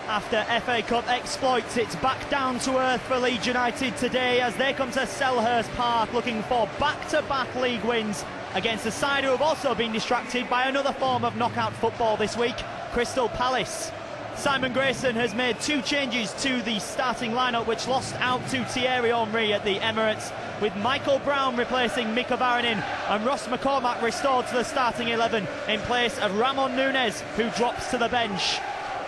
After FA Cup exploits, it's back down to earth for Leeds United today as they come to Selhurst Park looking for back-to-back league wins against a side who have also been distracted by another form of knockout football this week, Crystal Palace. Simon Grayson has made 2 changes to the starting lineup, which lost out to Thierry Henry at the Emirates, with Michael Brown replacing Mika Varanin and Ross McCormack restored to the starting 11 in place of Ramon Nunes, who drops to the bench.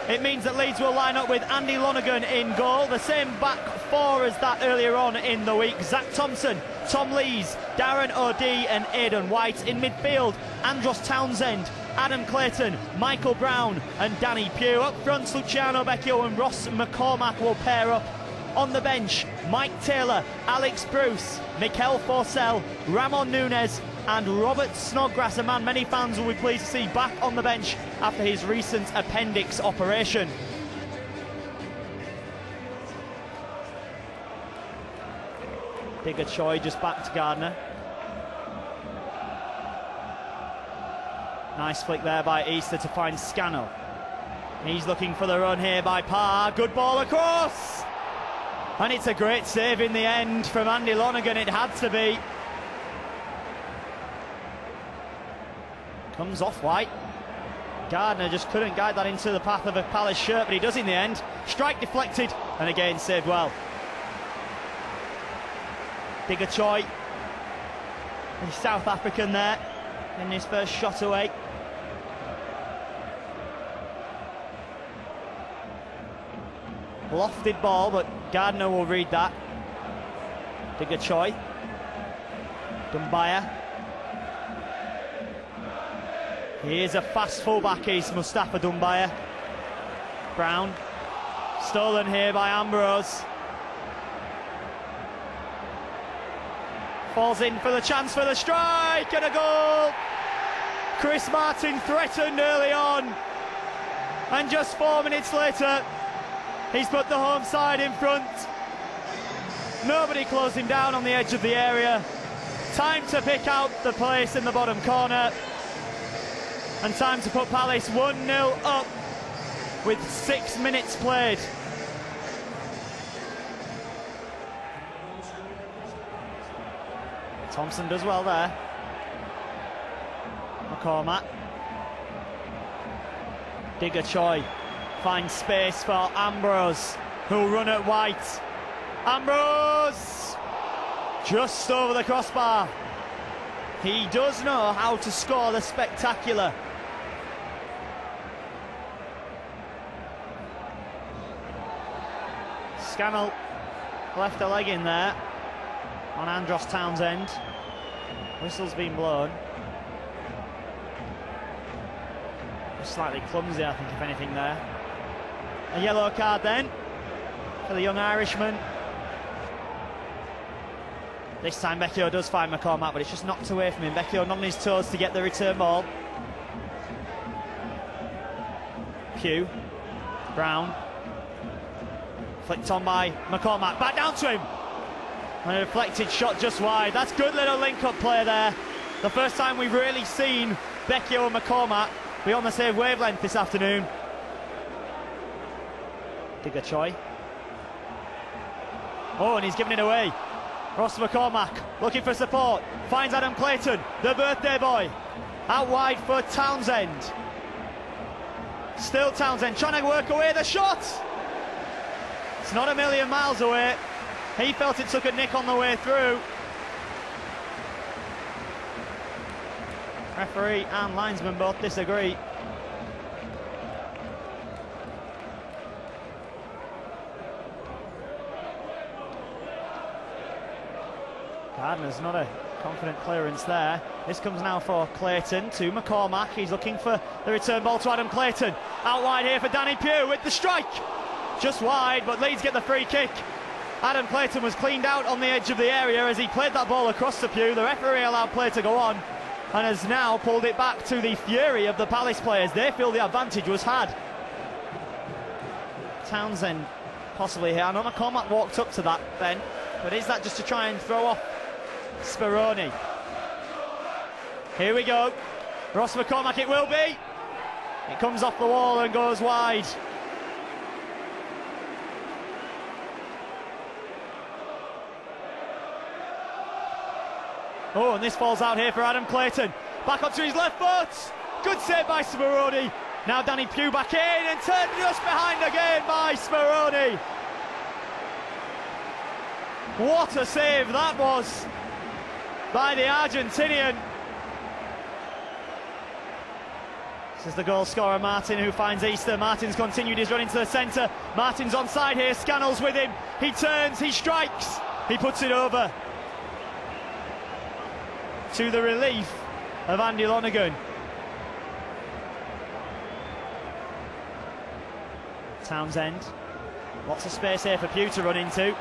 It means that Leeds will line up with Andy Lonergan in goal, the same back 4 as that earlier on in the week. Zach Thompson, Tom Lees, Darren O'Dea and Aidan White. In midfield, Andros Townsend, Adam Clayton, Michael Brown and Danny Pugh. Up front, Luciano Becchio and Ross McCormack will pair up. On the bench, Mike Taylor, Alex Bruce, Mikel Forsell, Ramon Nunes and Robert Snodgrass, a man many fans will be pleased to see back on the bench after his recent appendix operation. Digger Choi just back to Gardner. Nice flick there by Easter to find Scannell. He's looking for the run here by Parr. Good ball across! And it's a great save in the end from Andy Lonergan, it had to be. Comes off White. Gardner just couldn't guide that into the path of a Palace shirt, but he does in the end. Strike deflected, and again saved well. Digger Choi, the South African there, in his first shot away. Lofted ball, but Gardner will read that. Digger Choi. Dumbaya. He is a fast fullback, he's Mustafa Dumbaya. Brown. Stolen here by Ambrose. Falls in for the chance for the strike and a goal. Chris Martin threatened early on. And just 4 minutes later, he's put the home side in front. Nobody closing down on the edge of the area. Time to pick out the place in the bottom corner. And time to put Palace 1-0 up with 6 minutes played. Thompson does well there. McCormack. Digger Choi finds space for Ambrose, who'll run at White. Ambrose! Just over the crossbar. He does know how to score the spectacular. Scannell left a leg in there on Andros Townsend. Whistle's been blown. Slightly clumsy, I think, if anything there. A yellow card then for the young Irishman. This time Becchio does find McCormack, but it's just knocked away from him. Becchio not on his toes to get the return ball. Pugh. Brown. Flicked on by McCormack. Back down to him. And a deflected shot just wide. That's good little link-up play there. The first time we've really seen Becchio and McCormack be on the same wavelength this afternoon. Digger Choi. Oh, and he's given it away. Ross McCormack looking for support. Finds Adam Clayton, the birthday boy. Out wide for Townsend. Still Townsend trying to work away the shot. It's not a million miles away. He felt it took a nick on the way through. Referee and linesman both disagree. Gardner's not a confident clearance there. This comes now for Clayton to McCormack. He's looking for the return ball to Adam Clayton. Out wide here for Danny Pugh with the strike. Just wide, but Leeds get the free kick. Adam Clayton was cleaned out on the edge of the area as he played that ball across the Pugh. The referee allowed play to go on and has now pulled it back to the fury of the Palace players. They feel the advantage was had. Townsend possibly here. I know McCormack walked up to that then, but is that just to try and throw off Speroni? Here we go. Ross McCormack it will be. It comes off the wall and goes wide. Oh, and this falls out here for Adam Clayton. Back onto his left foot. Good save by Speroni. Now Danny Pugh back in and turned just behind again by Speroni. What a save that was by the Argentinian. This is the goal scorer Martin, who finds Easter. Martin's continued his run into the centre. Martin's onside here, Scannell's with him. He turns, he strikes, he puts it over. To the relief of Andy Lonergan. Townsend, lots of space here for Pugh to run into.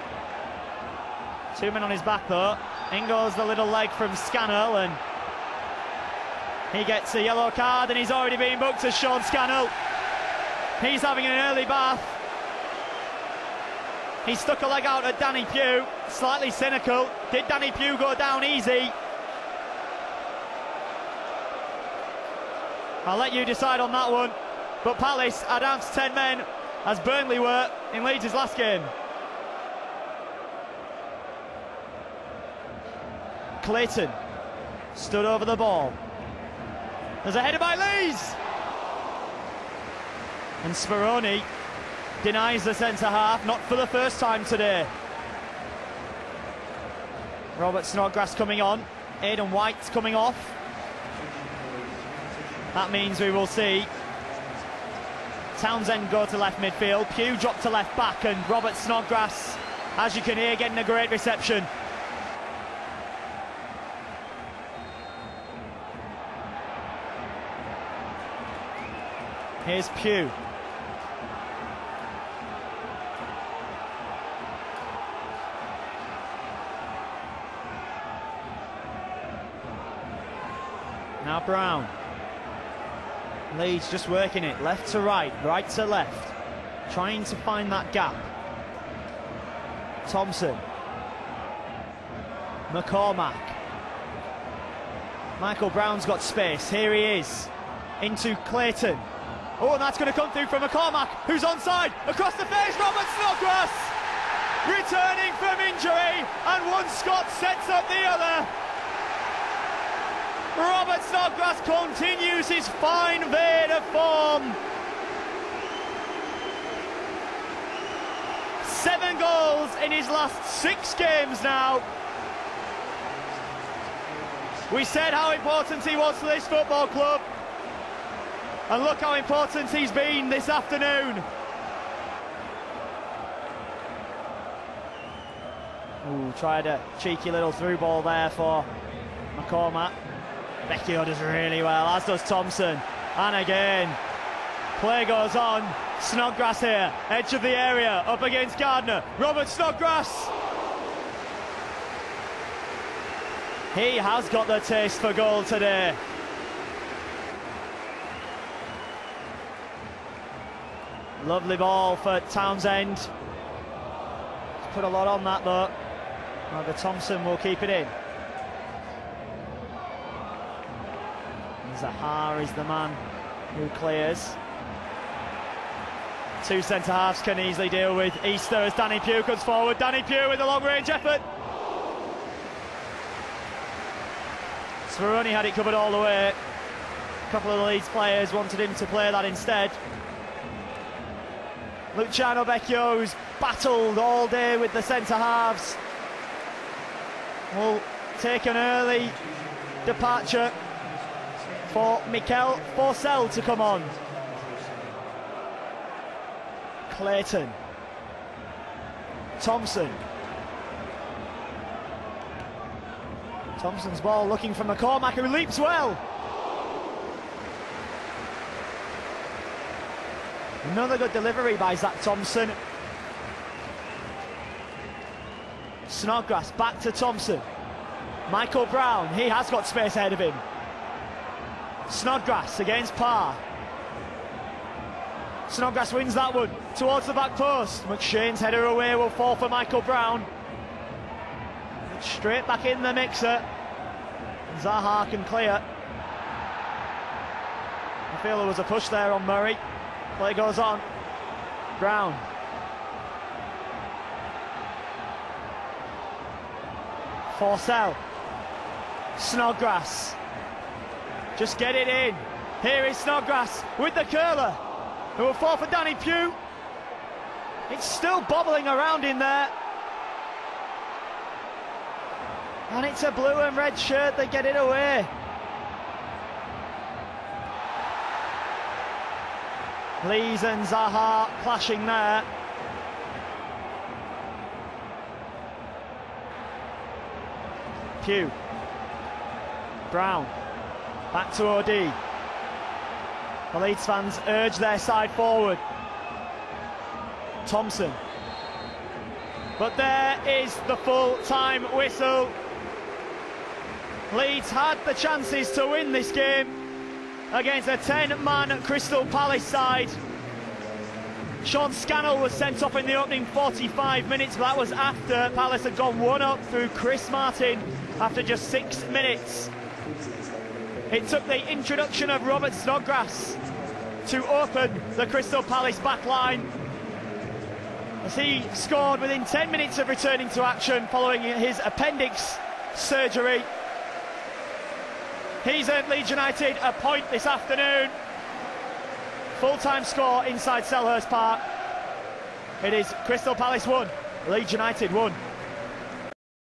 2 men on his back though. In goes the little leg from Scannell, and he gets a yellow card, and he's already been booked as Sean Scannell. He's having an early bath. He stuck a leg out at Danny Pugh, slightly cynical. Did Danny Pugh go down easy? I'll let you decide on that one. But Palace are down to 10 men, as Burnley were in Leeds' last game. Clayton stood over the ball. There's a header by Lees, and Speroni denies the centre-half, not for the first time today. Robert Snodgrass coming on, Aidan White coming off. That means we will see Townsend go to left midfield, Pugh drop to left back, and Robert Snodgrass, as you can hear, getting a great reception. Here's Pugh. Now Brown. Leeds just working it, left to right, right to left, trying to find that gap. Thompson. McCormack. Michael Brown's got space, here he is, into Clayton. Oh, and that's going to come through from McCormack, who's onside, across the face, Robert Snodgrass, returning from injury, and one Scot sets up the other. Robert Snodgrass continues his fine vein of form. 7 goals in his last 6 games now. We said how important he was to this football club, and look how important he's been this afternoon. Ooh, tried a cheeky little through ball there for McCormack. Vecchio does really well, as does Thompson. And again, play goes on. Snodgrass here, edge of the area, up against Gardner. Robert Snodgrass. He has got the taste for goal today. Lovely ball for Townsend. He's put a lot on that though. But Thompson will keep it in. Zaha is the man who clears. 2 centre-halves can easily deal with Easter as Danny Pugh comes forward. Danny Pugh with a long-range effort. Speroni had it covered all the way. A couple of the Leeds players wanted him to play that instead. Luciano Vecchio, who's battled all day with the centre-halves, will take an early departure for Mikel Forsell to come on. Clayton. Thompson. Thompson's ball looking for McCormack, who leaps well. Another good delivery by Zach Thompson. Snodgrass back to Thompson. Michael Brown, he has got space ahead of him. Snodgrass against Parr. Snodgrass wins that one towards the back post. McShane's header away will fall for Michael Brown. Straight back in the mixer. Zaha can clear. I feel there was a push there on Murray. Play goes on. Brown. Forsell. Snodgrass. Just get it in. Here is Snodgrass with the curler, who will fall for Danny Pugh. It's still bobbling around in there. And it's a blue and red shirt that get it away. Lees and Zaha clashing there. Pugh. Brown. Back to OD. The Leeds fans urge their side forward. Thompson. But there is the full-time whistle. Leeds had the chances to win this game against a 10-man Crystal Palace side. Sean Scannell was sent off in the opening 45 minutes, but that was after Palace had gone 1-up through Chris Martin after just 6 minutes. It took the introduction of Robert Snodgrass to open the Crystal Palace back line, as he scored within 10 minutes of returning to action following his appendix surgery. He's earned Leeds United a point this afternoon. Full-time score inside Selhurst Park. It is Crystal Palace 1, Leeds United 1.